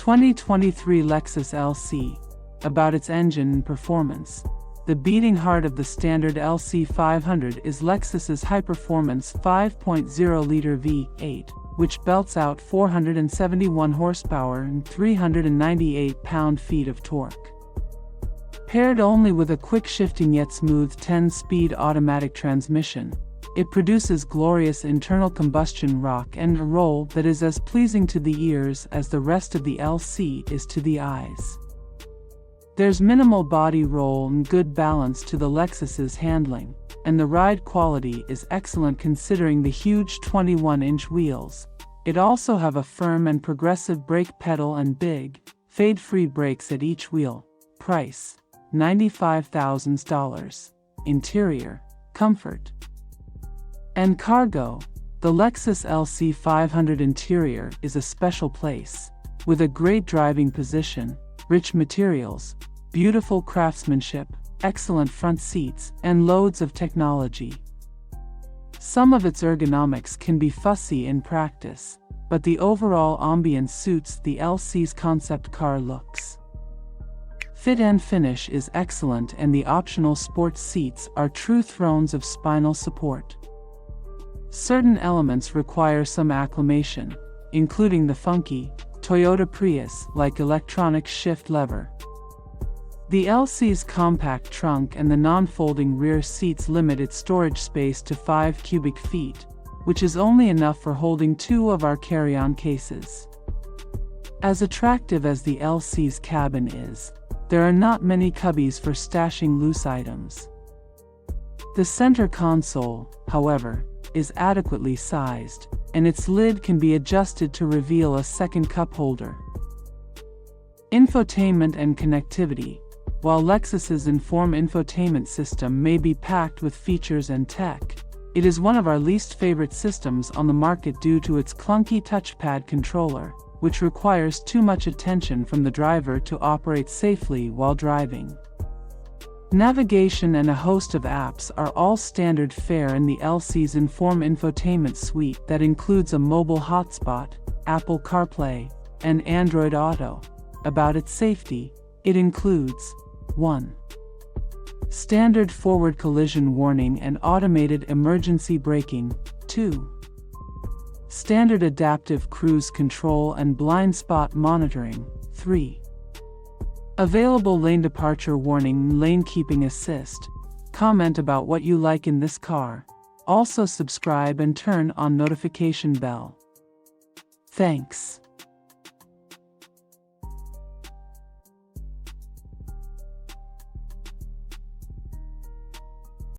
2023 Lexus LC. About its engine and performance. The beating heart of the standard LC500 is Lexus's high-performance 5.0-liter V8, which belts out 471 horsepower and 398 pound-feet of torque. Paired only with a quick-shifting yet smooth 10-speed automatic transmission, it produces glorious internal combustion rock and roll that is as pleasing to the ears as the rest of the LC is to the eyes. There's minimal body roll and good balance to the Lexus's handling, and the ride quality is excellent considering the huge 21-inch wheels. It also have a firm and progressive brake pedal and big, fade-free brakes at each wheel. Price: $95,000. Interior: comfort and cargo. The Lexus LC500 interior is a special place, with a great driving position, rich materials, beautiful craftsmanship, excellent front seats, and loads of technology. Some of its ergonomics can be fussy in practice, but the overall ambience suits the LC's concept car looks. Fit and finish is excellent, and the optional sports seats are true thrones of spinal support. Certain elements require some acclimation, including the funky Toyota Prius-like electronic shift lever. The LC's compact trunk and the non-folding rear seats limit its storage space to 5 cubic feet, which is only enough for holding 2 of our carry-on cases. As attractive as the LC's cabin is, there are not many cubbies for stashing loose items. The center console, however, is adequately sized, and its lid can be adjusted to reveal a second cup holder. Infotainment and connectivity. While Lexus's Inform infotainment system may be packed with features and tech, it is one of our least favorite systems on the market due to its clunky touchpad controller, which requires too much attention from the driver to operate safely while driving. Navigation and a host of apps are all standard fare in the LC's Inform infotainment suite that includes a mobile hotspot, Apple CarPlay, and Android Auto. About its safety, it includes 1. Standard forward collision warning and automated emergency braking. 2. Standard adaptive cruise control and blind spot monitoring. 3. Available lane departure warning, lane keeping assist. Comment about what you like in this car. Also subscribe and turn on notification bell. Thanks.